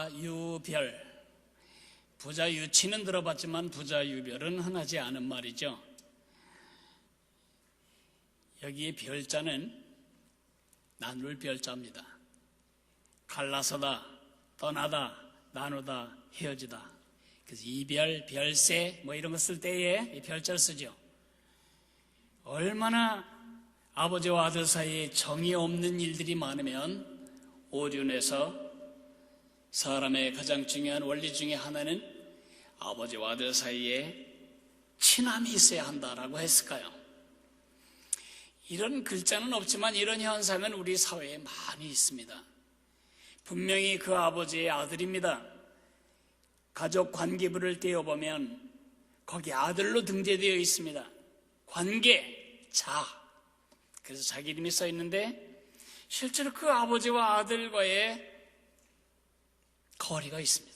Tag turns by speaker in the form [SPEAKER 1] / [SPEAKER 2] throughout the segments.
[SPEAKER 1] 부자유별, 부자유치는 들어봤지만 부자유별은 흔하지 않은 말이죠. 여기에 별자는 나눌 별자입니다. 갈라서다, 떠나다, 나누다, 헤어지다. 그래서 이별, 별세 뭐 이런 거 쓸 때에 이 별자를 쓰죠. 얼마나 아버지와 아들 사이에 정이 없는 일들이 많으면 오륜에서 사람의 가장 중요한 원리 중에 하나는 아버지와 아들 사이에 친함이 있어야 한다라고 했을까요? 이런 글자는 없지만 이런 현상은 우리 사회에 많이 있습니다. 분명히 그 아버지의 아들입니다. 가족 관계부를 떼어보면 거기 아들로 등재되어 있습니다. 관계, 자. 그래서 자기 이름이 써 있는데 실제로 그 아버지와 아들과의 거리가 있습니다.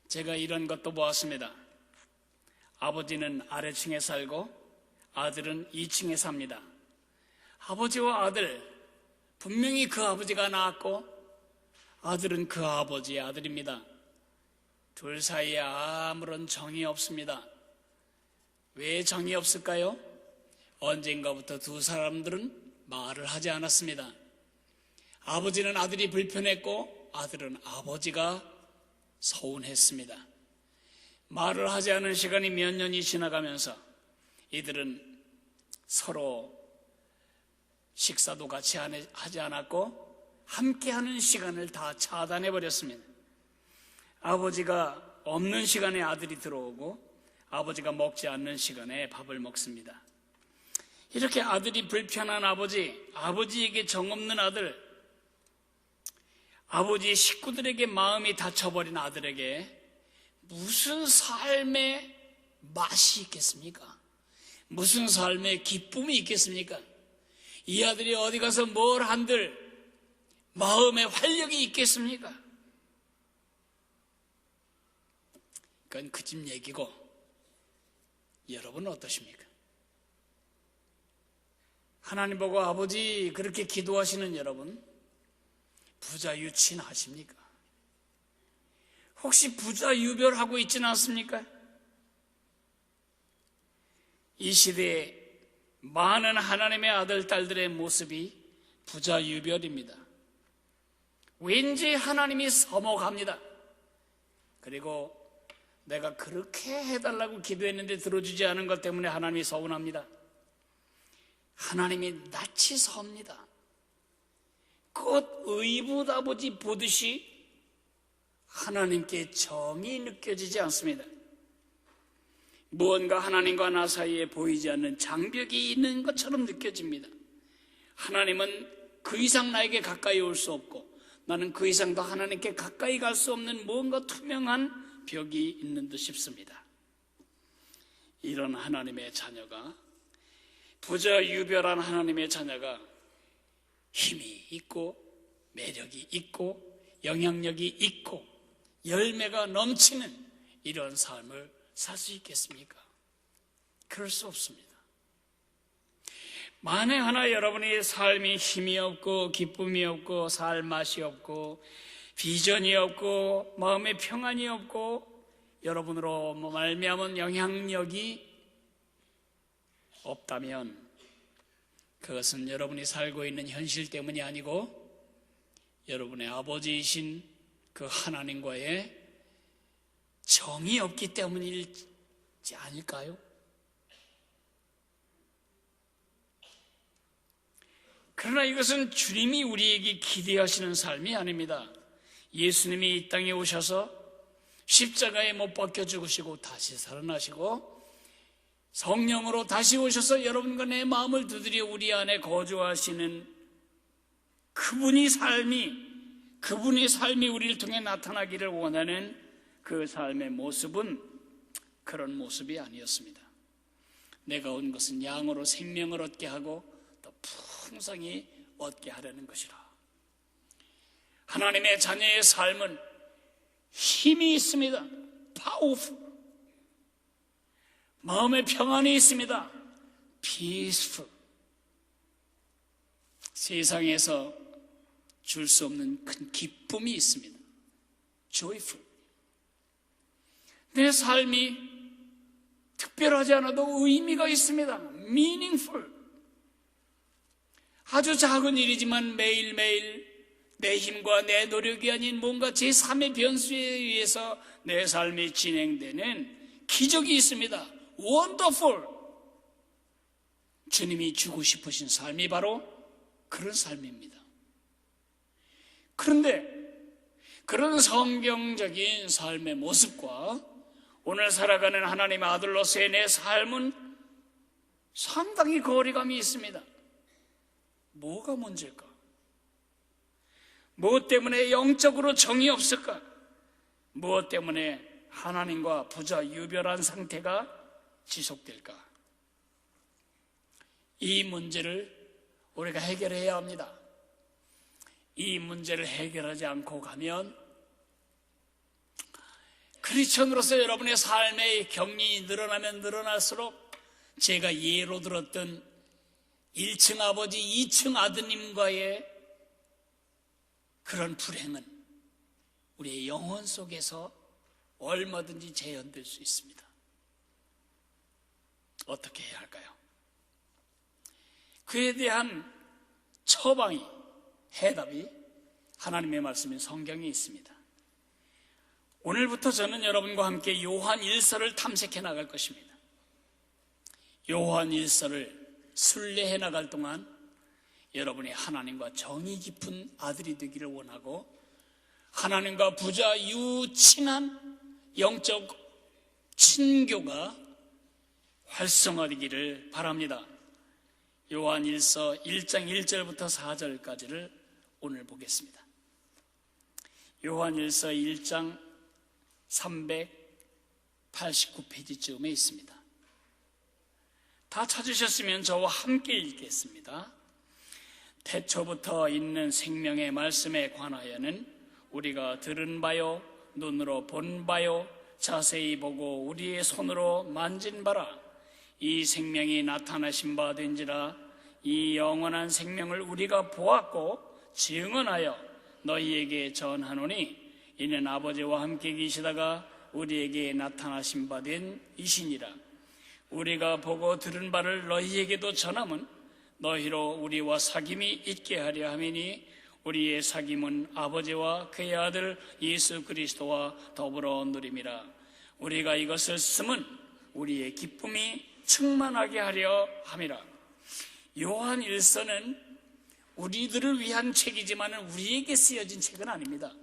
[SPEAKER 1] 제가 이런 것도 보았습니다. 아버지는 아래층에 살고 아들은 2층에 삽니다. 아버지와 아들, 분명히 그 아버지가 낳았고 아들은 그 아버지의 아들입니다. 둘 사이에 아무런 정이 없습니다. 왜 정이 없을까요? 언젠가부터 두 사람들은 말을 하지 않았습니다. 아버지는 아들이 불편했고 아들은 아버지가 서운했습니다. 말을 하지 않은 시간이 몇 년이 지나가면서 이들은 서로 식사도 같이 하지 않았고 함께하는 시간을 다 차단해버렸습니다. 아버지가 없는 시간에 아들이 들어오고 아버지가 먹지 않는 시간에 밥을 먹습니다. 이렇게 아들이 불편한 아버지, 아버지에게 정없는 아들, 아버지의 식구들에게 마음이 닫혀버린 아들에게 무슨 삶의 맛이 있겠습니까? 무슨 삶의 기쁨이 있겠습니까? 이 아들이 어디 가서 뭘 한들 마음의 활력이 있겠습니까? 그건 그 집 얘기고 여러분은 어떠십니까? 하나님 보고 아버지 그렇게 기도하시는 여러분 부자유치는 하십니까? 혹시 부자유별하고 있지는 않습니까? 이 시대에 많은 하나님의 아들, 딸들의 모습이 부자유별입니다. 왠지 하나님이 서먹합니다. 그리고 내가 그렇게 해달라고 기도했는데 들어주지 않은 것 때문에 하나님이 서운합니다. 하나님이 낯이 섭니다. 곧 의붓아버지 보듯이 하나님께 정이 느껴지지 않습니다. 무언가 하나님과 나 사이에 보이지 않는 장벽이 있는 것처럼 느껴집니다. 하나님은 그 이상 나에게 가까이 올 수 없고 나는 그 이상 더 하나님께 가까이 갈 수 없는 무언가 투명한 벽이 있는 듯 싶습니다. 이런 하나님의 자녀가, 부자유별한 하나님의 자녀가 힘이 있고 매력이 있고 영향력이 있고 열매가 넘치는 이런 삶을 살 수 있겠습니까? 그럴 수 없습니다. 만에 하나 여러분의 삶이 힘이 없고 기쁨이 없고 살 맛이 없고 비전이 없고 마음의 평안이 없고 여러분으로 말미암은 영향력이 없다면 그것은 여러분이 살고 있는 현실 때문이 아니고 여러분의 아버지이신 그 하나님과의 정이 없기 때문이지 아닐까요? 그러나 이것은 주님이 우리에게 기대하시는 삶이 아닙니다. 예수님이 이 땅에 오셔서 십자가에 못 박혀 죽으시고 다시 살아나시고 성령으로 다시 오셔서 여러분과 내 마음을 두드려 우리 안에 거주하시는 그분의 삶이 우리를 통해 나타나기를 원하는 그 삶의 모습은 그런 모습이 아니었습니다. 내가 온 것은 양으로 생명을 얻게 하고 더 풍성히 얻게 하려는 것이라. 하나님의 자녀의 삶은 힘이 있습니다. powerful. 마음의 평안이 있습니다. peaceful. 세상에서 줄 수 없는 큰 기쁨이 있습니다. joyful. 내 삶이 특별하지 않아도 의미가 있습니다. meaningful. 아주 작은 일이지만 매일매일 내 힘과 내 노력이 아닌 뭔가 제3의 변수에 의해서 내 삶이 진행되는 기적이 있습니다. wonderful. 주님이 주고 싶으신 삶이 바로 그런 삶입니다. 그런데 그런 성경적인 삶의 모습과 오늘 살아가는 하나님의 아들로서의 내 삶은 상당히 거리감이 있습니다. 뭐가 문제일까? 무엇 때문에 영적으로 정이 없을까? 무엇 때문에 하나님과 부자 유별한 상태가 지속될까? 이 문제를 우리가 해결해야 합니다. 이 문제를 해결하지 않고 가면 크리스천으로서 여러분의 삶의 경륜이 늘어나면 늘어날수록 제가 예로 들었던 1층 아버지, 2층 아드님과의 그런 불행은 우리의 영혼 속에서 얼마든지 재현될 수 있습니다. 어떻게 해야 할까요? 그에 대한 처방이, 해답이 하나님의 말씀인 성경에 있습니다. 오늘부터 저는 여러분과 함께 요한 1서를 탐색해 나갈 것입니다. 요한 1서를 순례해 나갈 동안 여러분이 하나님과 정이 깊은 아들이 되기를 원하고 하나님과 부자 유친한 영적 친교가 활성화되기를 바랍니다. 요한 1서 1장 1절부터 4절까지를 오늘 보겠습니다. 요한 1서 1장 389페이지쯤에 있습니다. 다 찾으셨으면 저와 함께 읽겠습니다. 태초부터 있는 생명의 말씀에 관하여는 우리가 들은 바요, 눈으로 본 바요, 자세히 보고 우리의 손으로 만진 바라. 이 생명이 나타나신 바 된지라. 이 영원한 생명을 우리가 보았고 증언하여 너희에게 전하노니 이는 아버지와 함께 계시다가 우리에게 나타나신 바 된 이시니라. 우리가 보고 들은 바를 너희에게도 전함은 너희로 우리와 사귐이 있게 하려 함이니 우리의 사귐은 아버지와 그의 아들 예수 그리스도와 더불어 누림이라. 우리가 이것을 쓰면 우리의 기쁨이 충만하게 하려 함이라. 요한 1서는 우리들을 위한 책이지만 우리에게 쓰여진 책은 아닙니다.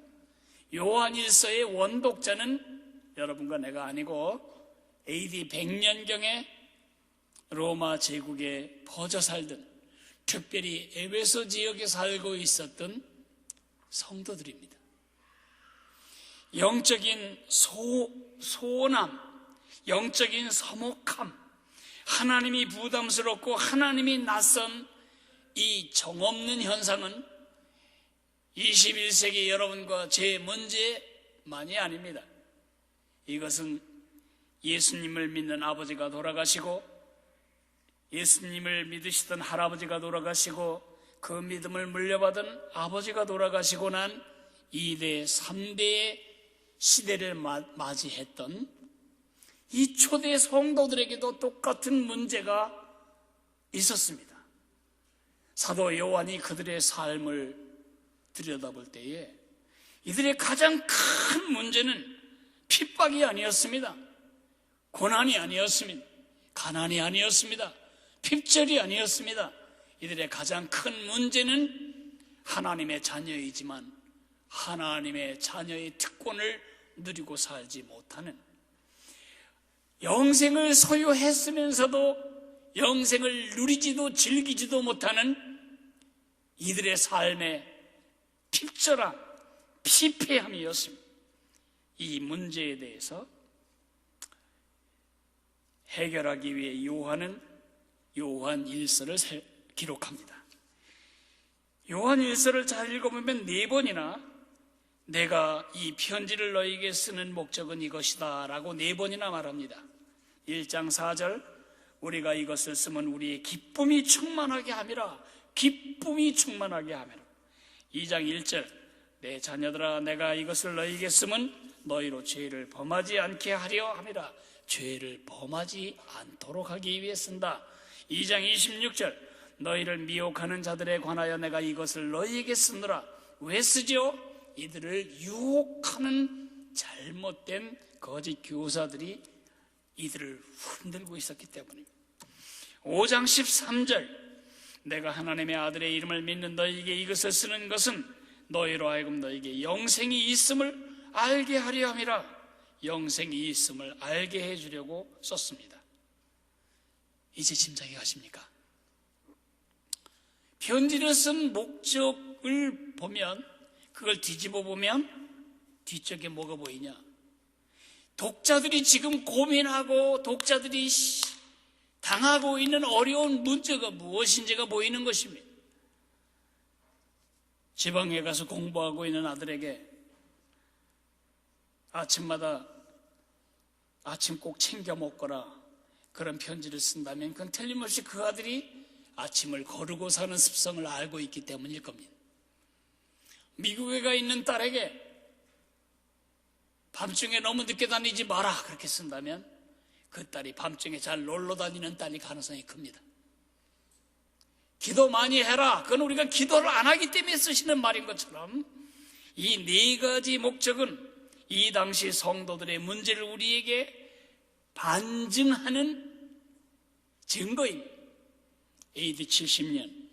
[SPEAKER 1] 요한 1서의 원독자는 여러분과 내가 아니고 AD 100년경에 로마 제국에 퍼져 살던, 특별히 에베소 지역에 살고 있었던 성도들입니다. 영적인 소원함, 영적인 서먹함, 하나님이 부담스럽고 하나님이 낯선 이 정없는 현상은 21세기 여러분과 제 문제만이 아닙니다. 이것은 예수님을 믿는 아버지가 돌아가시고 예수님을 믿으시던 할아버지가 돌아가시고 그 믿음을 물려받은 아버지가 돌아가시고 난 2대, 3대의 시대를 맞이했던 이 초대 성도들에게도 똑같은 문제가 있었습니다. 사도 요한이 그들의 삶을 들여다볼 때에 이들의 가장 큰 문제는 핍박이 아니었습니다. 고난이 아니었습니다. 가난이 아니었습니다. 핍절이 아니었습니다. 이들의 가장 큰 문제는 하나님의 자녀이지만 하나님의 자녀의 특권을 누리고 살지 못하는, 영생을 소유했으면서도 영생을 누리지도 즐기지도 못하는 이들의 삶의 핍절함, 피폐함이었습니다. 이 문제에 대해서 해결하기 위해 요한은 요한 1서를 기록합니다. 요한 1서를 잘 읽어보면 4번이나 내가 이 편지를 너에게 쓰는 목적은 이것이다 라고 4번이나 말합니다. 1장 4절 우리가 이것을 쓰면 우리의 기쁨이 충만하게 함이라. 기쁨이 충만하게 함이라. 2장 1절 내 자녀들아 내가 이것을 너희에게 쓰면 너희로 죄를 범하지 않게 하려 함이라. 죄를 범하지 않도록 하기 위해 쓴다. 2장 26절 너희를 미혹하는 자들에 관하여 내가 이것을 너희에게 쓰느라. 왜 쓰죠? 이들을 유혹하는 잘못된 거짓 교사들이 이들을 흔들고 있었기 때문입니다. 5장 13절 내가 하나님의 아들의 이름을 믿는 너희에게 이것을 쓰는 것은 너희로 하여금 너희에게 영생이 있음을 알게 하려 함이라. 영생이 있음을 알게 해주려고 썼습니다. 이제 짐작이 가십니까? 편지를 쓴 목적을 보면, 그걸 뒤집어 보면 뒤쪽에 뭐가 보이냐? 독자들이 지금 고민하고 독자들이 당하고 있는 어려운 문제가 무엇인지가 보이는 것입니다. 지방에 가서 공부하고 있는 아들에게 아침마다 아침 꼭 챙겨 먹거라 그런 편지를 쓴다면 그건 틀림없이 그 아들이 아침을 거르고 사는 습성을 알고 있기 때문일 겁니다. 미국에 가 있는 딸에게 밤중에 너무 늦게 다니지 마라 그렇게 쓴다면 그 딸이 밤중에 잘 놀러 다니는 딸일 가능성이 큽니다. 기도 많이 해라. 그건 우리가 기도를 안 하기 때문에 쓰시는 말인 것처럼 이 네 가지 목적은 이 당시 성도들의 문제를 우리에게 반증하는 증거입니다. AD 70년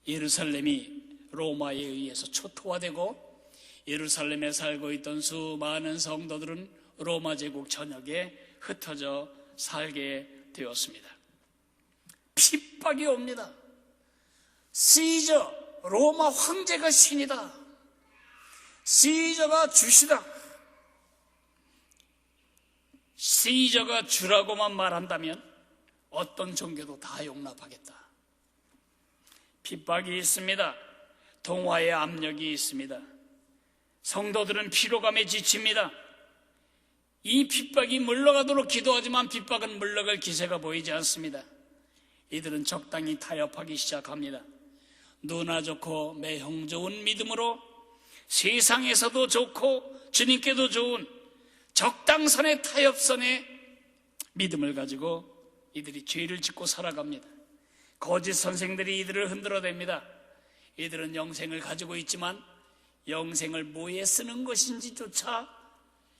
[SPEAKER 1] 예루살렘이 로마에 의해서 초토화되고 예루살렘에 살고 있던 수많은 성도들은 로마 제국 전역에 흩어져 살게 되었습니다. 핍박이 옵니다. 시저, 로마 황제가 신이다. 시저가 주시다. 시저가 주라고만 말한다면 어떤 종교도 다 용납하겠다. 핍박이 있습니다. 동화의 압력이 있습니다. 성도들은 피로감에 지칩니다. 이 핍박이 물러가도록 기도하지만 핍박은 물러갈 기세가 보이지 않습니다. 이들은 적당히 타협하기 시작합니다. 누나 좋고 매형 좋은 믿음으로 세상에서도 좋고 주님께도 좋은 적당선의 타협선의 믿음을 가지고 이들이 죄를 짓고 살아갑니다. 거짓 선생들이 이들을 흔들어댑니다. 이들은 영생을 가지고 있지만 영생을 뭐에 쓰는 것인지조차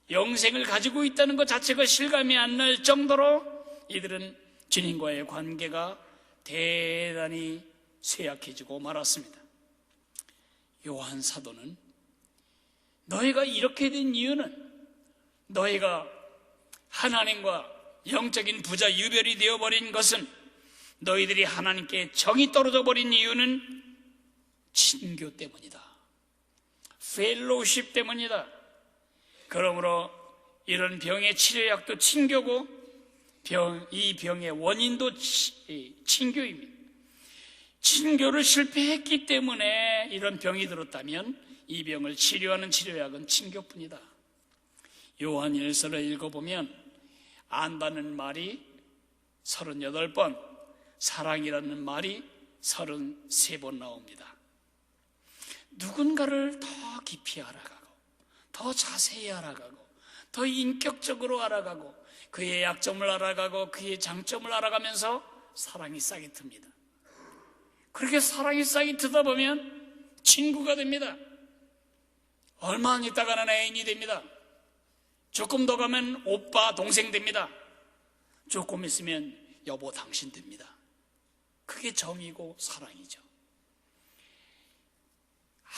[SPEAKER 1] 영생을 가지고 있다는 것 자체가 실감이 안 날 정도로 이들은 주님과의 관계가 대단히 쇠약해지고 말았습니다. 요한 사도는 너희가 이렇게 된 이유는 너희가 하나님과 영적인 부자 유별이 되어버린 것은 너희들이 하나님께 정이 떨어져 버린 이유는 친교 때문이다. 펠로우십 때문이다. 그러므로 이런 병의 치료약도 친교고 이 병의 원인도 친교입니다. 친교를 실패했기 때문에 이런 병이 들었다면 이 병을 치료하는 치료약은 친교뿐이다. 요한 1서를 읽어보면 안다는 말이 38번, 사랑이라는 말이 33번 나옵니다. 누군가를 더 깊이 알아가고 더 자세히 알아가고 더 인격적으로 알아가고 그의 약점을 알아가고 그의 장점을 알아가면서 사랑이 싹이 틉니다. 그렇게 사랑이 싹이 트다 보면 친구가 됩니다. 얼마 안 있다가는 애인이 됩니다. 조금 더 가면 오빠 동생 됩니다. 조금 있으면 여보 당신 됩니다. 그게 정이고 사랑이죠.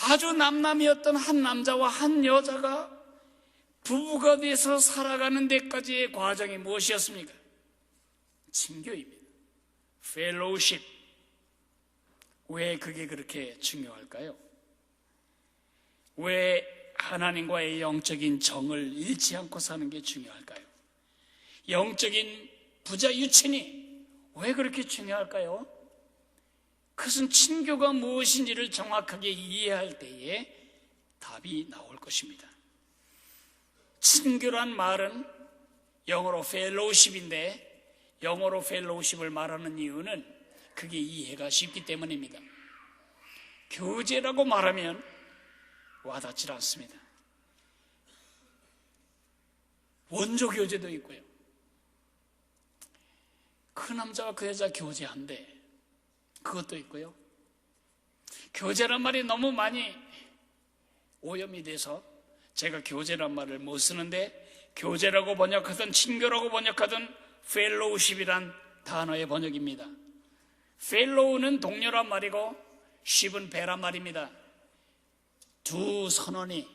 [SPEAKER 1] 아주 남남이었던 한 남자와 한 여자가 부부가 돼서 살아가는 데까지의 과정이 무엇이었습니까? 친교입니다. 펠로우십. 왜 그게 그렇게 중요할까요? 왜 하나님과의 영적인 정을 잃지 않고 사는 게 중요할까요? 영적인 부자 유친이 왜 그렇게 중요할까요? 그것은 친교가 무엇인지를 정확하게 이해할 때에 답이 나올 것입니다. 친교란 말은 영어로 펠로우십인데 영어로 펠로우십을 말하는 이유는 그게 이해가 쉽기 때문입니다. 교제라고 말하면 와닿지 않습니다. 원조 교제도 있고요. 그 남자와 그 여자 교제한데 그것도 있고요. 교제란 말이 너무 많이 오염이 돼서 제가 교제란 말을 못 쓰는데, 교제라고 번역하든 친교라고 번역하든 펠로우십이란 단어의 번역입니다. 펠로우는 동료란 말이고 십은 배란 말입니다. 두 선원이,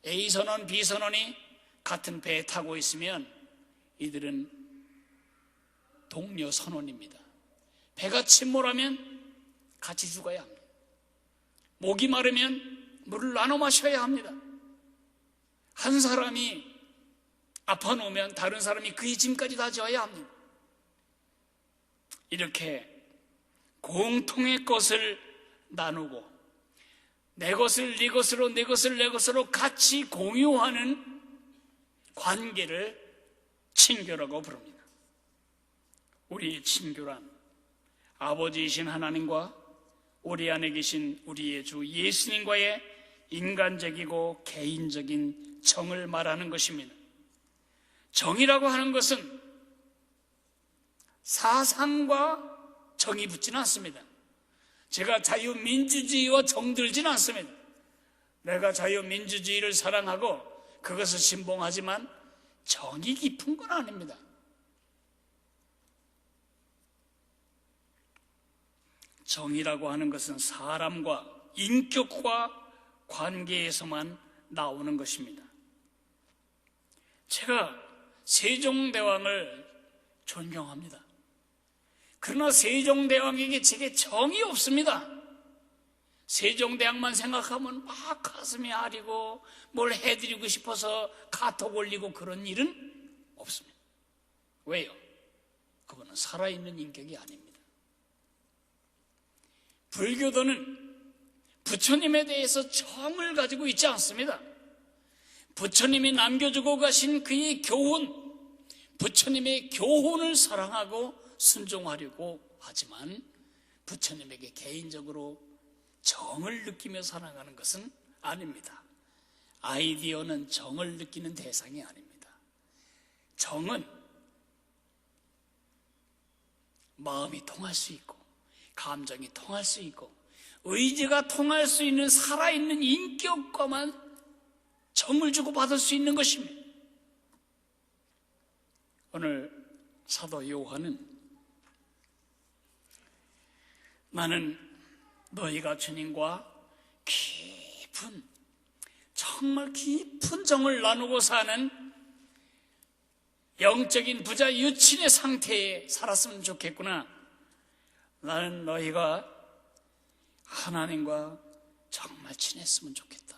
[SPEAKER 1] A 선원, B 선원이 같은 배에 타고 있으면 이들은 동료 선원입니다. 배가 침몰하면 같이 죽어야 합니다. 목이 마르면 물을 나눠 마셔야 합니다. 한 사람이 아파 놓으면 다른 사람이 그의 짐까지 다 져야 합니다. 이렇게 공통의 것을 나누고 내 것을 네 것으로, 내 것을 내 것으로 같이 공유하는 관계를 친교라고 부릅니다. 우리의 친교란 아버지이신 하나님과 우리 안에 계신 우리의 주 예수님과의 인간적이고 개인적인 정을 말하는 것입니다. 정이라고 하는 것은 사상과 정이 붙지는 않습니다. 제가 자유민주주의와 정들지는 않습니다. 내가 자유민주주의를 사랑하고 그것을 신봉하지만 정이 깊은 건 아닙니다. 정이라고 하는 것은 사람과 인격과 관계에서만 나오는 것입니다. 제가 세종대왕을 존경합니다. 그러나 세종대왕에게 제게 정이 없습니다. 세종대왕만 생각하면 막 가슴이 아리고 뭘 해드리고 싶어서 카톡 올리고 그런 일은 없습니다. 왜요? 그거는 살아있는 인격이 아닙니다. 불교도는 부처님에 대해서 정을 가지고 있지 않습니다. 부처님이 남겨주고 가신 그의 교훈, 부처님의 교훈을 사랑하고 순종하려고 하지만 부처님에게 개인적으로 정을 느끼며 살아가는 것은 아닙니다. 아이디어는 정을 느끼는 대상이 아닙니다. 정은 마음이 통할 수 있고 감정이 통할 수 있고 의지가 통할 수 있는 살아있는 인격과만 정을 주고 받을 수 있는 것입니다. 오늘 사도 요한은 나는 너희가 주님과 깊은, 정말 깊은 정을 나누고 사는 영적인 부자 유친의 상태에 살았으면 좋겠구나. 나는 너희가 하나님과 정말 친했으면 좋겠다.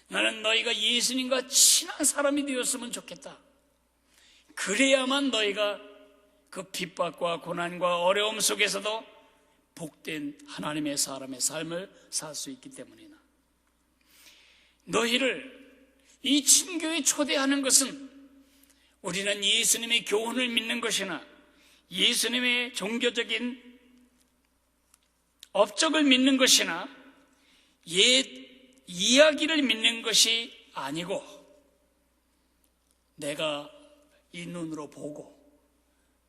[SPEAKER 1] 나는 너희가 예수님과 친한 사람이 되었으면 좋겠다. 그래야만 너희가 그 핍박과 고난과 어려움 속에서도 복된 하나님의 사람의 삶을 살 수 있기 때문이다. 너희를 이 친교에 초대하는 것은 우리는 예수님의 교훈을 믿는 것이나 예수님의 종교적인 업적을 믿는 것이나 옛 이야기를 믿는 것이 아니고 내가 이 눈으로 보고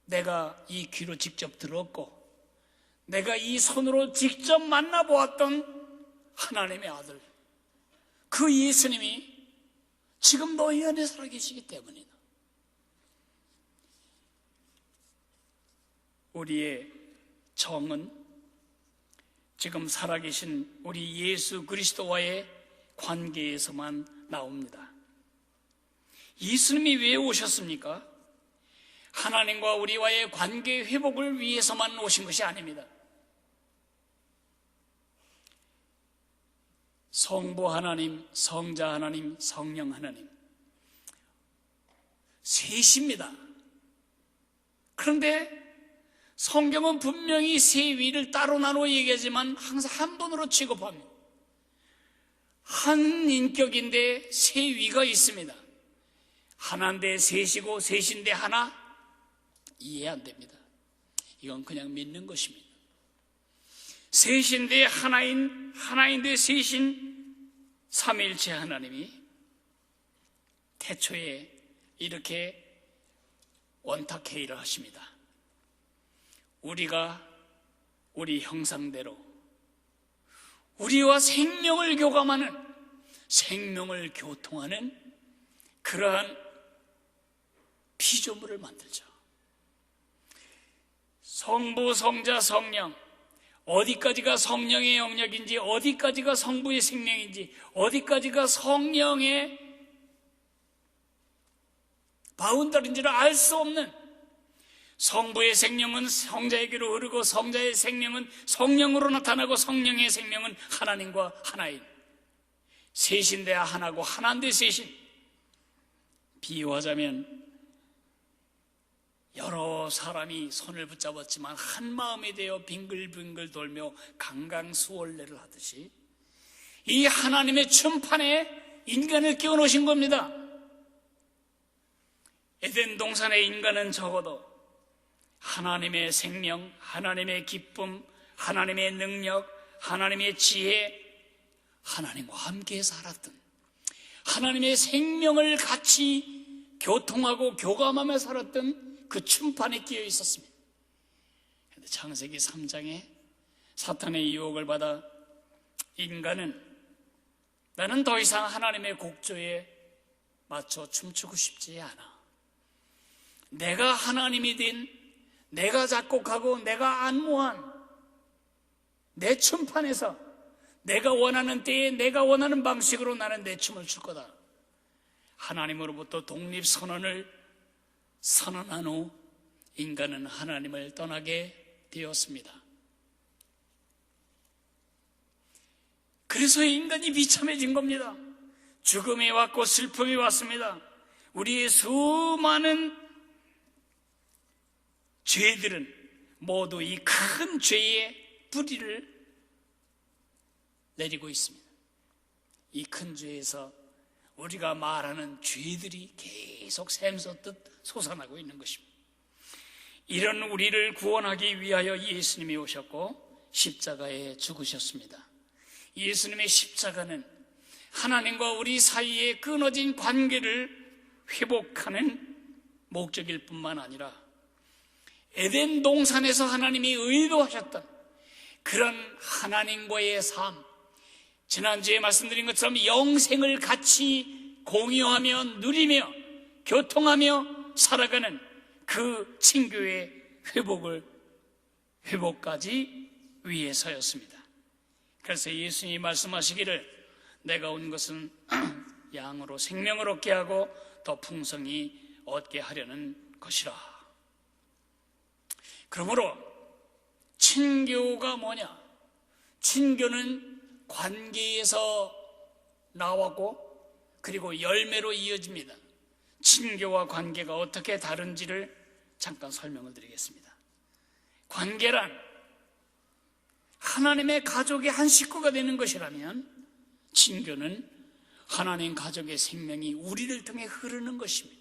[SPEAKER 1] 내가 이 귀로 직접 들었고 내가 이 손으로 직접 만나보았던 하나님의 아들, 그 예수님이 지금 너희 안에 살아계시기 때문이다. 우리의 정은 지금 살아계신 우리 예수 그리스도와의 관계에서만 나옵니다. 예수님이 왜 오셨습니까? 하나님과 우리와의 관계 회복을 위해서만 오신 것이 아닙니다. 성부 하나님, 성자 하나님, 성령 하나님 셋입니다. 그런데 성경은 분명히 세 위를 따로 나누어 얘기하지만 항상 한 분으로 취급합니다. 한 인격인데 세 위가 있습니다. 하나인데 셋이고 셋인데 하나? 이해 안 됩니다. 이건 그냥 믿는 것입니다. 셋인데 하나인, 하나인데 셋인 삼위일체 하나님이 태초에 이렇게 원탁회의를 하십니다. 우리가 우리 형상대로 우리와 생명을 교감하는, 생명을 교통하는 그러한 피조물을 만들죠. 성부, 성자, 성령, 어디까지가 성령의 영역인지, 어디까지가 성부의 생명인지, 어디까지가 성령의 바운더리인지를 알 수 없는, 성부의 생명은 성자에게로 흐르고 성자의 생명은 성령으로 나타나고 성령의 생명은 하나님과 하나인, 셋인데 하나고 하나인데 셋인, 비유하자면 여러 사람이 손을 붙잡았지만 한 마음이 되어 빙글빙글 돌며 강강수월래를 하듯이 이 하나님의 춘판에 인간을 끼워놓으신 겁니다. 에덴 동산의 인간은 적어도 하나님의 생명, 하나님의 기쁨, 하나님의 능력, 하나님의 지혜, 하나님과 함께 살았던, 하나님의 생명을 같이 교통하고 교감하며 살았던 그 춘판에 끼어 있었습니다. 그런데 창세기 3장에 사탄의 유혹을 받아 인간은 나는 더 이상 하나님의 곡조에 맞춰 춤추고 싶지 않아, 내가 하나님이 된, 내가 작곡하고 내가 안무한 내 춤판에서 내가 원하는 때에 내가 원하는 방식으로 나는 내 춤을 출 거다, 하나님으로부터 독립선언을 선언한 후 인간은 하나님을 떠나게 되었습니다. 그래서 인간이 비참해진 겁니다. 죽음이 왔고 슬픔이 왔습니다. 우리의 수많은 죄들은 모두 이 큰 죄의 뿌리를 내리고 있습니다. 이 큰 죄에서 우리가 말하는 죄들이 계속 샘솟듯 솟아나고 있는 것입니다. 이런 우리를 구원하기 위하여 예수님이 오셨고 십자가에 죽으셨습니다. 예수님의 십자가는 하나님과 우리 사이에 끊어진 관계를 회복하는 목적일 뿐만 아니라 에덴 동산에서 하나님이 의도하셨던 그런 하나님과의 삶, 지난주에 말씀드린 것처럼 영생을 같이 공유하며 누리며 교통하며 살아가는 그 친교의 회복까지 위해서였습니다. 그래서 예수님이 말씀하시기를 내가 온 것은 양으로 생명을 얻게 하고 더 풍성히 얻게 하려는 것이라. 그러므로 친교가 뭐냐? 친교는 관계에서 나왔고 그리고 열매로 이어집니다. 친교와 관계가 어떻게 다른지를 잠깐 설명을 드리겠습니다. 관계란 하나님의 가족의 한 식구가 되는 것이라면, 친교는 하나님 가족의 생명이 우리를 통해 흐르는 것입니다.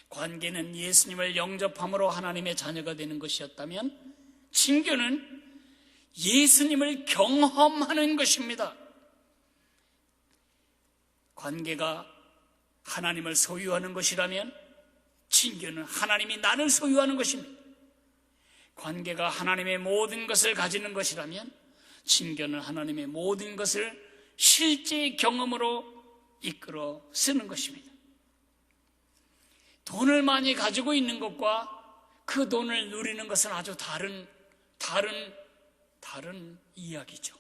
[SPEAKER 1] 관계는 예수님을 영접함으로 하나님의 자녀가 되는 것이었다면, 친교는 예수님을 경험하는 것입니다. 관계가 하나님을 소유하는 것이라면 친교는 하나님이 나를 소유하는 것입니다. 관계가 하나님의 모든 것을 가지는 것이라면 친교는 하나님의 모든 것을 실제 경험으로 이끌어 쓰는 것입니다. 돈을 많이 가지고 있는 것과 그 돈을 누리는 것은 아주 다른 이야기죠.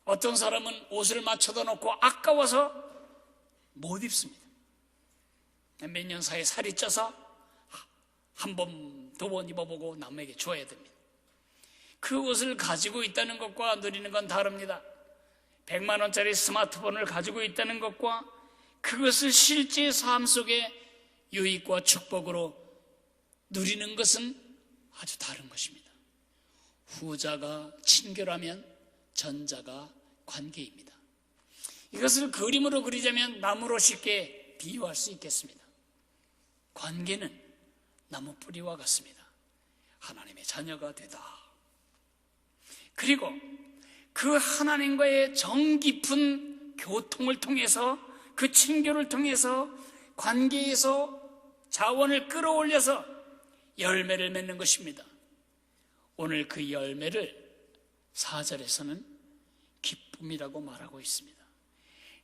[SPEAKER 1] 어떤 사람은 옷을 맞춰다 놓고 아까워서 못 입습니다. 몇 년 사이에 살이 쪄서 한 번, 두 번 입어보고 남에게 줘야 됩니다. 그 옷을 가지고 있다는 것과 누리는 건 다릅니다. 100만 원짜리 스마트폰을 가지고 있다는 것과 그것을 실제 삶 속에 유익과 축복으로 누리는 것은 아주 다른 것입니다. 후자가 친교라면 전자가 관계입니다. 이것을 그림으로 그리자면 나무로 쉽게 비유할 수 있겠습니다. 관계는 나무 뿌리와 같습니다. 하나님의 자녀가 되다. 그리고 그 하나님과의 정 깊은 교통을 통해서, 그 친교를 통해서 관계에서 자원을 끌어올려서 열매를 맺는 것입니다. 오늘 그 열매를 4절에서는 기쁨이라고 말하고 있습니다.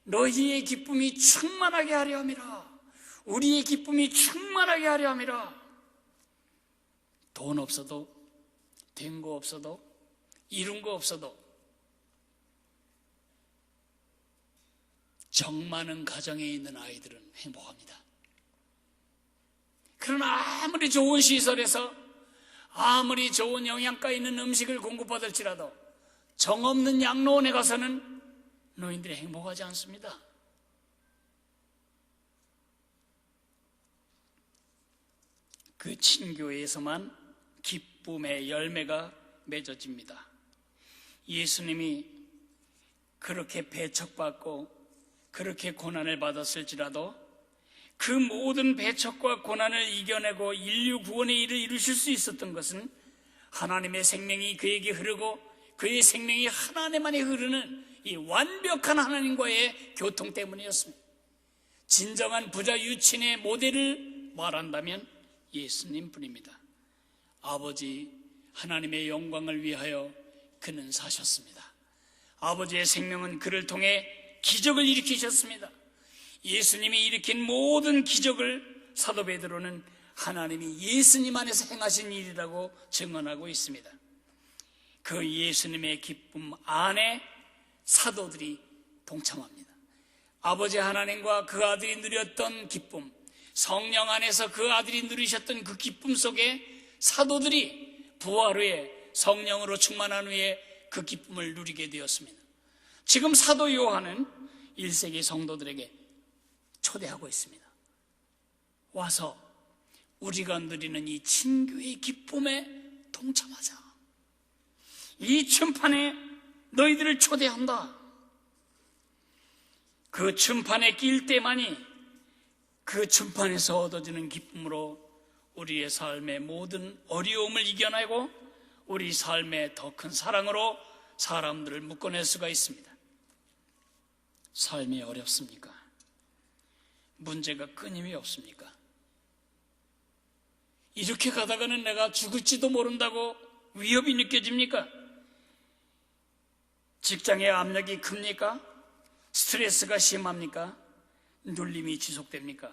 [SPEAKER 1] 너희의 기쁨이 충만하게 하려 함이라. 우리의 기쁨이 충만하게 하려 함이라. 돈 없어도, 된 거 없어도, 이룬 거 없어도 정 많은 가정에 있는 아이들은 행복합니다. 그러나 아무리 좋은 시설에서, 아무리 좋은 영양가 있는 음식을 공급받을지라도 정 없는 양로원에 가서는 노인들이 행복하지 않습니다. 그 친교에서만 기쁨의 열매가 맺어집니다. 예수님이 그렇게 배척받고 그렇게 고난을 받았을지라도 그 모든 배척과 고난을 이겨내고 인류 구원의 일을 이루실 수 있었던 것은 하나님의 생명이 그에게 흐르고 그의 생명이 하나님만에 흐르는 이 완벽한 하나님과의 교통 때문이었습니다. 진정한 부자 유친의 모델을 말한다면 예수님뿐입니다. 아버지 하나님의 영광을 위하여 그는 사셨습니다. 아버지의 생명은 그를 통해 기적을 일으키셨습니다. 예수님이 일으킨 모든 기적을 사도 베드로는 하나님이 예수님 안에서 행하신 일이라고 증언하고 있습니다. 그 예수님의 기쁨 안에 사도들이 동참합니다. 아버지 하나님과 그 아들이 누렸던 기쁨, 성령 안에서 그 아들이 누리셨던 그 기쁨 속에 사도들이 부활 후에 성령으로 충만한 후에 그 기쁨을 누리게 되었습니다. 지금 사도 요한은 1세기 성도들에게 초대하고 있습니다. 와서 우리가 누리는 이 친교의 기쁨에 동참하자. 이 춘판에 너희들을 초대한다. 그 춘판에 낄 때만이 그 춘판에서 얻어지는 기쁨으로 우리의 삶의 모든 어려움을 이겨내고 우리 삶의 더 큰 사랑으로 사람들을 묶어낼 수가 있습니다. 삶이 어렵습니까? 문제가 끊임이 없습니까? 이렇게 가다가는 내가 죽을지도 모른다고 위협이 느껴집니까? 직장의 압력이 큽니까? 스트레스가 심합니까? 눌림이 지속됩니까?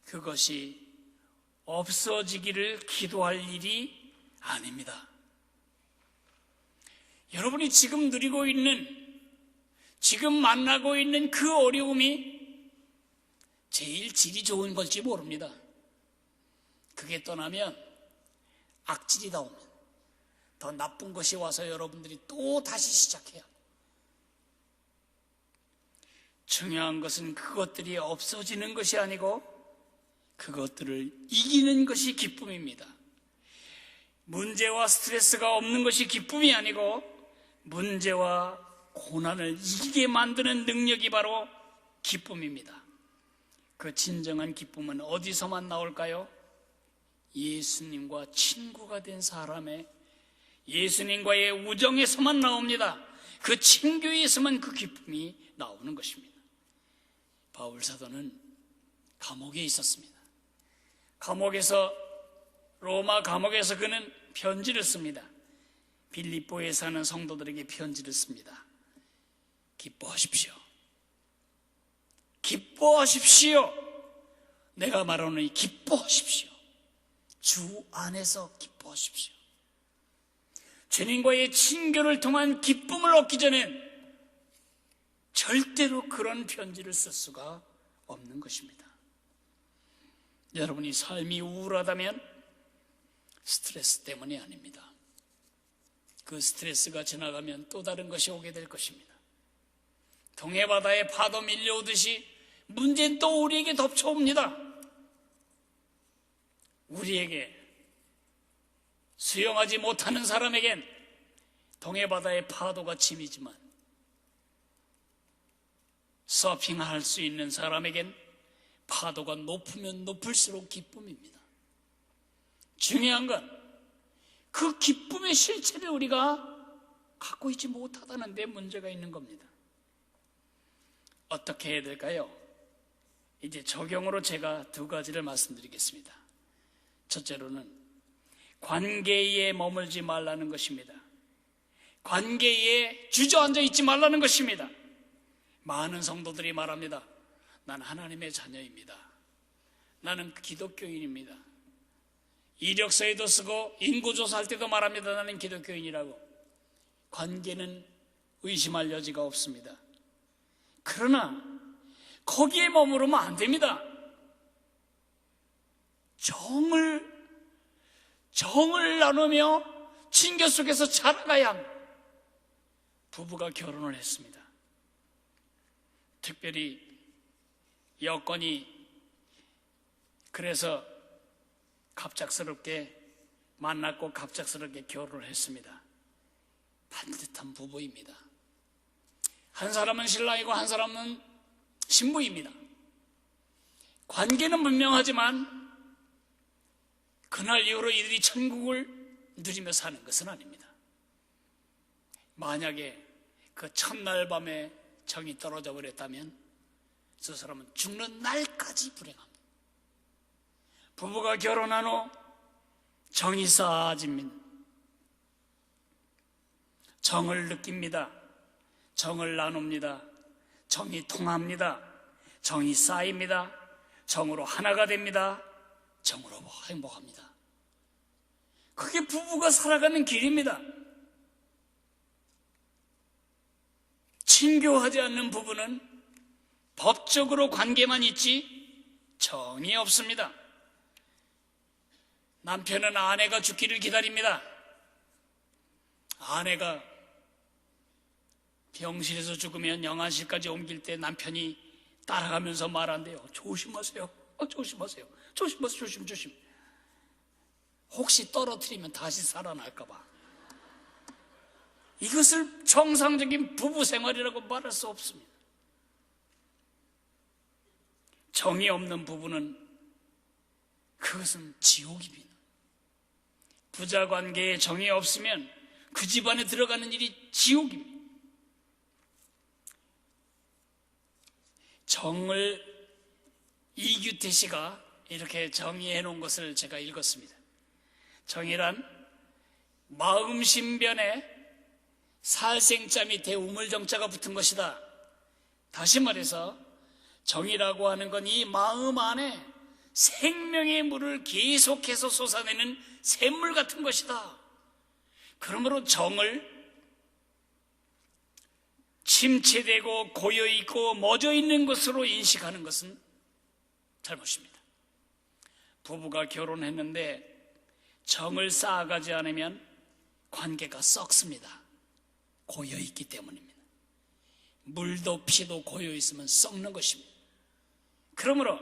[SPEAKER 1] 그것이 없어지기를 기도할 일이 아닙니다. 여러분이 지금 누리고 있는, 지금 만나고 있는 그 어려움이 제일 질이 좋은 걸지 모릅니다. 그게 떠나면 악질이 나옵니다. 더 나쁜 것이 와서 여러분들이 또 다시 시작해요. 중요한 것은 그것들이 없어지는 것이 아니고 그것들을 이기는 것이 기쁨입니다. 문제와 스트레스가 없는 것이 기쁨이 아니고 문제와 고난을 이기게 만드는 능력이 바로 기쁨입니다. 그 진정한 기쁨은 어디서만 나올까요? 예수님과 친구가 된 사람의, 예수님과의 우정에서만 나옵니다. 그 친교에서만 그 기쁨이 나오는 것입니다. 바울 사도는 감옥에 있었습니다. 로마 감옥에서 그는 편지를 씁니다. 빌립보에 사는 성도들에게 편지를 씁니다. 기뻐하십시오. 기뻐하십시오. 내가 말하노니 기뻐하십시오. 주 안에서 기뻐하십시오. 주님과의 친교를 통한 기쁨을 얻기 전엔 절대로 그런 편지를 쓸 수가 없는 것입니다. 여러분이 삶이 우울하다면 스트레스 때문이 아닙니다. 그 스트레스가 지나가면 또 다른 것이 오게 될 것입니다. 동해바다에 파도 밀려오듯이 문제는 또 우리에게 덮쳐옵니다. 우리에게, 수영하지 못하는 사람에겐 동해바다의 파도가 짐이지만 서핑할 수 있는 사람에겐 파도가 높으면 높을수록 기쁨입니다. 중요한 건 그 기쁨의 실체를 우리가 갖고 있지 못하다는 데 문제가 있는 겁니다. 어떻게 해야 될까요? 이제 적용으로 제가 두 가지를 말씀드리겠습니다. 첫째로는 관계에 머물지 말라는 것입니다. 관계에 주저앉아 있지 말라는 것입니다. 많은 성도들이 말합니다. 난 하나님의 자녀입니다. 나는 기독교인입니다. 이력서에도 쓰고 인구조사할 때도 말합니다. 나는 기독교인이라고. 관계는 의심할 여지가 없습니다. 그러나 거기에 머무르면 안 됩니다. 정을 나누며 친교 속에서 자라가야 합니다. 부부가 결혼을 했습니다. 특별히 여건이 그래서 갑작스럽게 만났고 갑작스럽게 결혼을 했습니다. 반듯한 부부입니다. 한 사람은 신랑이고 한 사람은 신부입니다. 관계는 분명하지만 그날 이후로 이들이 천국을 누리며 사는 것은 아닙니다. 만약에 그 첫날 밤에 정이 떨어져 버렸다면 저 사람은 죽는 날까지 불행합니다. 부부가 결혼한 후 정이 쌓아집니다. 정을 느낍니다. 정을 나눕니다. 정이 통합니다. 정이 쌓입니다. 정으로 하나가 됩니다. 정으로 행복합니다. 그게 부부가 살아가는 길입니다. 친교하지 않는 부부는 법적으로 관계만 있지 정이 없습니다. 남편은 아내가 죽기를 기다립니다. 아내가 병실에서 죽으면 영안실까지 옮길 때 남편이 따라가면서 말한대요. 조심하세요. 조심하세요. 조심. 혹시 떨어뜨리면 다시 살아날까 봐. 이것을 정상적인 부부 생활이라고 말할 수 없습니다. 정이 없는 부부는 그것은 지옥입니다. 부자 관계에 정이 없으면 그 집안에 들어가는 일이 지옥입니다. 정을 이규태 씨가 이렇게 정의해 놓은 것을 제가 읽었습니다. 정의란 마음신변에 살생자 밑에 우물정자가 붙은 것이다. 다시 말해서 정이라고 하는 건 이 마음 안에 생명의 물을 계속해서 솟아내는 샘물 같은 것이다. 그러므로 정을 침체되고 고여있고 멎어있는 것으로 인식하는 것은 잘못입니다. 부부가 결혼했는데 정을 쌓아가지 않으면 관계가 썩습니다. 고여있기 때문입니다. 물도 피도 고여있으면 썩는 것입니다. 그러므로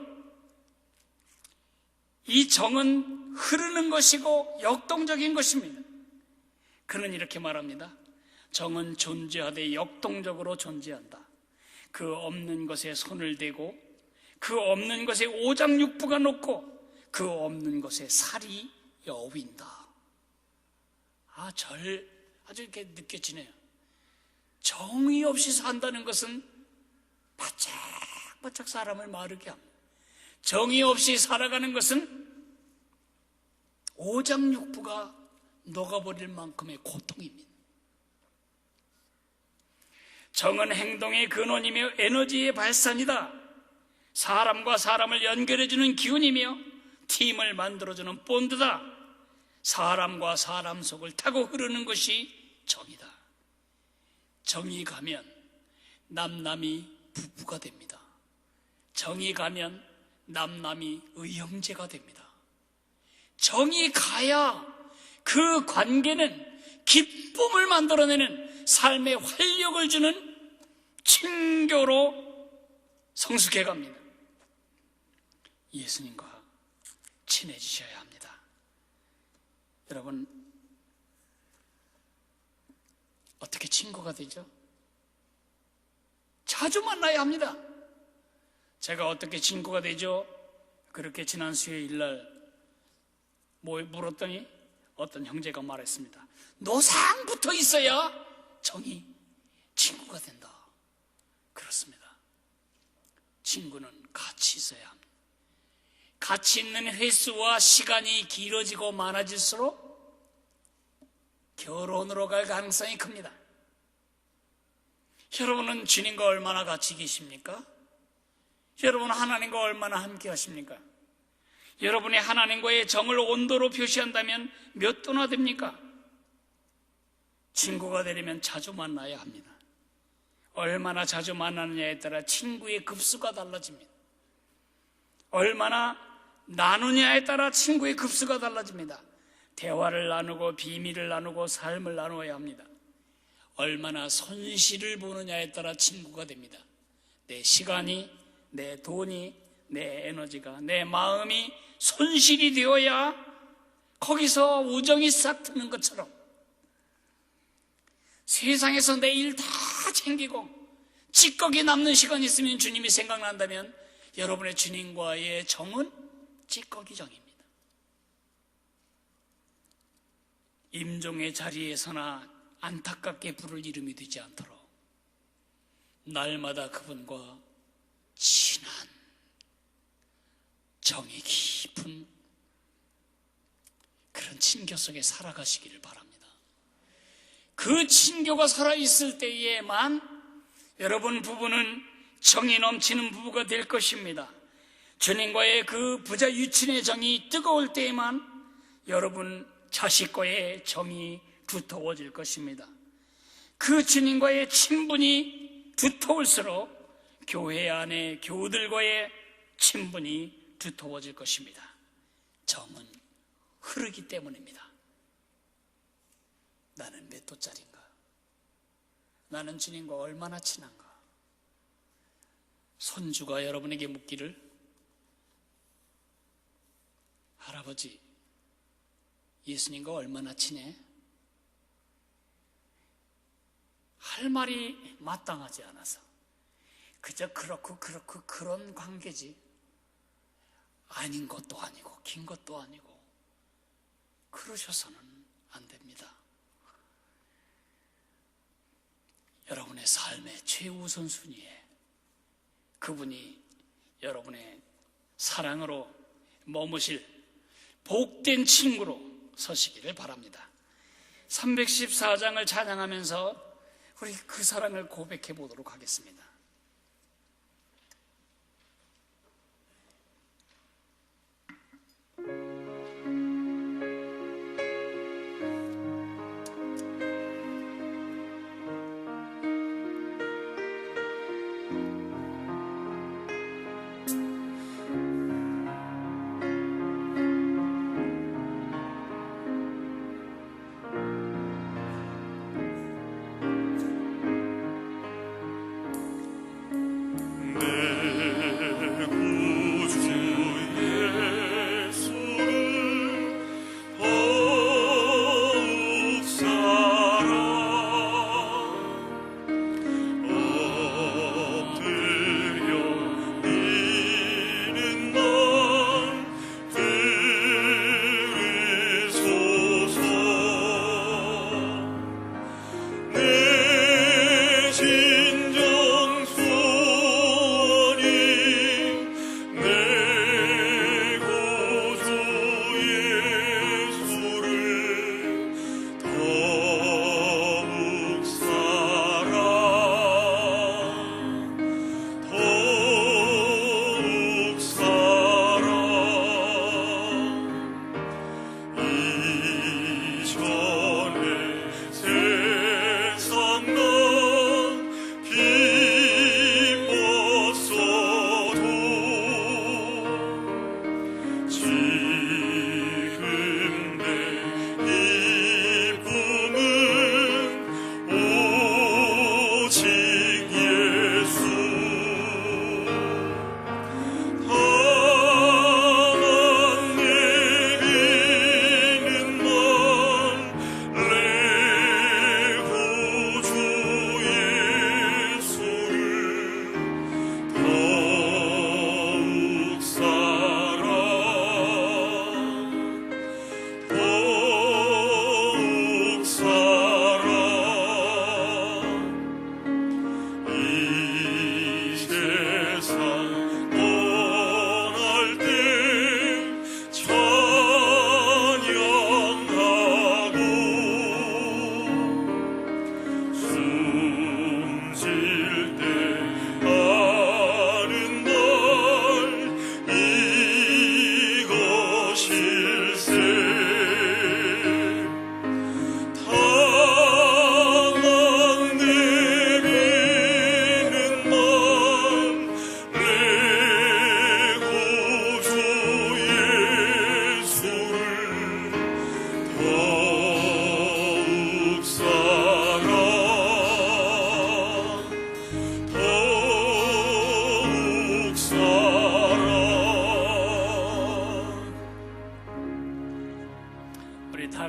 [SPEAKER 1] 이 정은 흐르는 것이고 역동적인 것입니다. 그는 이렇게 말합니다. 정은 존재하되 역동적으로 존재한다. 그 없는 것에 손을 대고 그 없는 것에 오장육부가 높고 그 없는 것에 살이 여윈다. 아주 이렇게 느껴지네요. 정의 없이 산다는 것은 바짝바짝 사람을 마르게 합니다. 정의 없이 살아가는 것은 오장육부가 녹아버릴 만큼의 고통입니다. 정은 행동의 근원이며 에너지의 발산이다. 사람과 사람을 연결해주는 기운이며 팀을 만들어주는 본드다. 사람과 사람 속을 타고 흐르는 것이 정이다. 정이 가면 남남이 부부가 됩니다. 정이 가면 남남이 의형제가 됩니다. 정이 가야 그 관계는 기쁨을 만들어내는 삶의 활력을 주는 친교로 성숙해 갑니다. 예수님과 친해지셔야 합니다. 여러분, 어떻게 친구가 되죠? 자주 만나야 합니다. 제가 어떻게 친구가 되죠? 그렇게 지난 수요일 날 물었더니 어떤 형제가 말했습니다. 노상부터 있어야 정이 친구가 된다. 그렇습니다. 친구는 같이 있어야 합니다. 같이 있는 횟수와 시간이 길어지고 많아질수록 결혼으로 갈 가능성이 큽니다. 여러분은 주님과 얼마나 같이 계십니까? 여러분은 하나님과 얼마나 함께 하십니까? 여러분이 하나님과의 정을 온도로 표시한다면 몇 도나 됩니까? 친구가 되려면 자주 만나야 합니다. 얼마나 자주 만나느냐에 따라 친구의 급수가 달라집니다. 얼마나 나누냐에 따라 친구의 급수가 달라집니다. 대화를 나누고 비밀을 나누고 삶을 나누어야 합니다. 얼마나 손실을 보느냐에 따라 친구가 됩니다. 내 시간이, 내 돈이, 내 에너지가, 내 마음이 손실이 되어야 거기서 우정이 싹 트는 것처럼 세상에서 내 일 다 챙기고 찌꺼기 남는 시간이 있으면 주님이 생각난다면 여러분의 주님과의 정은 찌꺼기 정입니다. 임종의 자리에서나 안타깝게 부를 이름이 되지 않도록 날마다 그분과 친한 정이 깊은 그런 친교 속에 살아가시기를 바랍니다. 그 친교가 살아있을 때에만 여러분 부부는 정이 넘치는 부부가 될 것입니다. 주님과의 그 부자 유친의 정이 뜨거울 때에만 여러분 자식과의 정이 두터워질 것입니다. 그 주님과의 친분이 두터울수록 교회 안에 교우들과의 친분이 두터워질 것입니다. 정은 흐르기 때문입니다. 나는 몇 도짜리인가? 나는 주님과 얼마나 친한가? 손주가 여러분에게 묻기를, 할아버지, 예수님과 얼마나 친해? 할 말이 마땅하지 않아서 그저 그렇고 그런 관계지 아닌 것도 아니고 긴 것도 아니고 그러셔서는 안 됩니다. 여러분의 삶의 최우선순위에 그분이 여러분의 사랑으로 머무실 복된 친구로 서시기를 바랍니다. 314장을 찬양하면서 우리 그 사랑을 고백해 보도록 하겠습니다.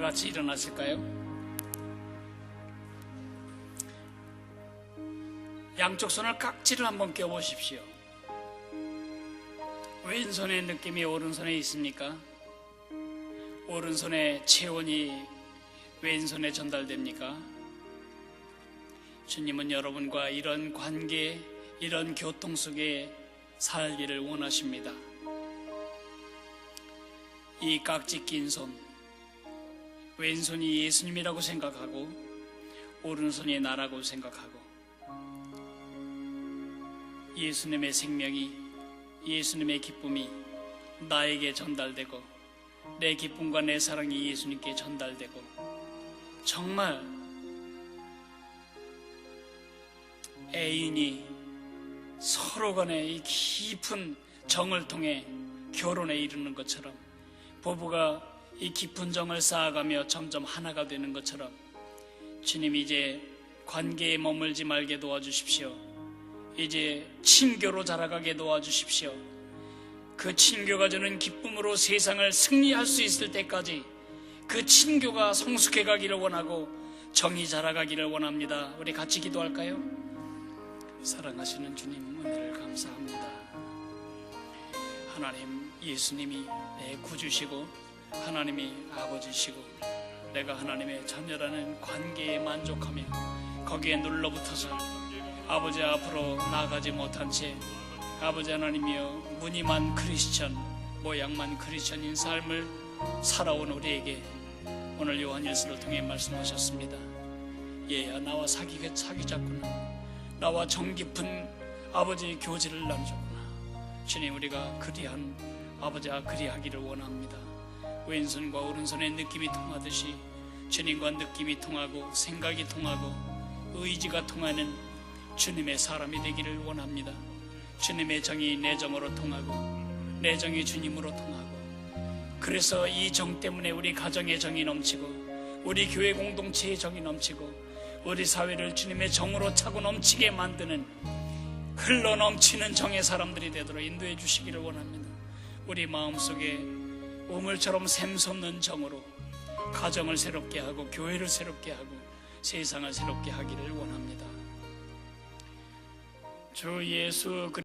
[SPEAKER 1] 같이 일어나실까요? 양쪽 손을 깍지를 한번 껴보십시오. 왼손의 느낌이 오른손에 있습니까? 오른손의 체온이 왼손에 전달됩니까? 주님은 여러분과 이런 관계, 이런 교통 속에 살기를 원하십니다. 이 깍지 낀 손, 왼손이 예수님이라고 생각하고 오른손이 나라고 생각하고, 예수님의 생명이, 예수님의 기쁨이 나에게 전달되고 내 기쁨과 내 사랑이 예수님께 전달되고, 정말 애인이 서로 간에 이 깊은 정을 통해 결혼에 이르는 것처럼, 부부가 이 깊은 정을 쌓아가며 점점 하나가 되는 것처럼, 주님 이제 관계에 머물지 말게 도와주십시오. 이제 친교로 자라가게 도와주십시오. 그 친교가 주는 기쁨으로 세상을 승리할 수 있을 때까지 그 친교가 성숙해 가기를 원하고 정이 자라가기를 원합니다. 우리 같이 기도할까요? 사랑하시는 주님, 은혜를 감사합니다. 하나님, 예수님이 내 구주시고 하나님이 아버지시고 내가 하나님의 자녀라는 관계에 만족하며 거기에 눌러붙어서 아버지 앞으로 나아가지 못한 채 아버지 하나님이여 무늬만 크리스천, 모양만 크리스천인 삶을 살아온 우리에게 오늘 요한일서를 통해 말씀하셨습니다. 얘야, 나와 사귀자꾸나, 나와 정 깊은 아버지의 교제를 나누자꾸나. 주님, 우리가 그리한 아버지와 그리하기를 원합니다. 왼손과 오른손의 느낌이 통하듯이 주님과 느낌이 통하고 생각이 통하고 의지가 통하는 주님의 사람이 되기를 원합니다. 주님의 정이 내 정으로 통하고 내 정이 주님으로 통하고, 그래서 이 정 때문에 우리 가정의 정이 넘치고 우리 교회 공동체의 정이 넘치고 우리 사회를 주님의 정으로 차고 넘치게 만드는 흘러 넘치는 정의 사람들이 되도록 인도해 주시기를 원합니다. 우리 마음속에 우물처럼 샘솟는 정으로 가정을 새롭게 하고 교회를 새롭게 하고 세상을 새롭게 하기를 원합니다. 주 예수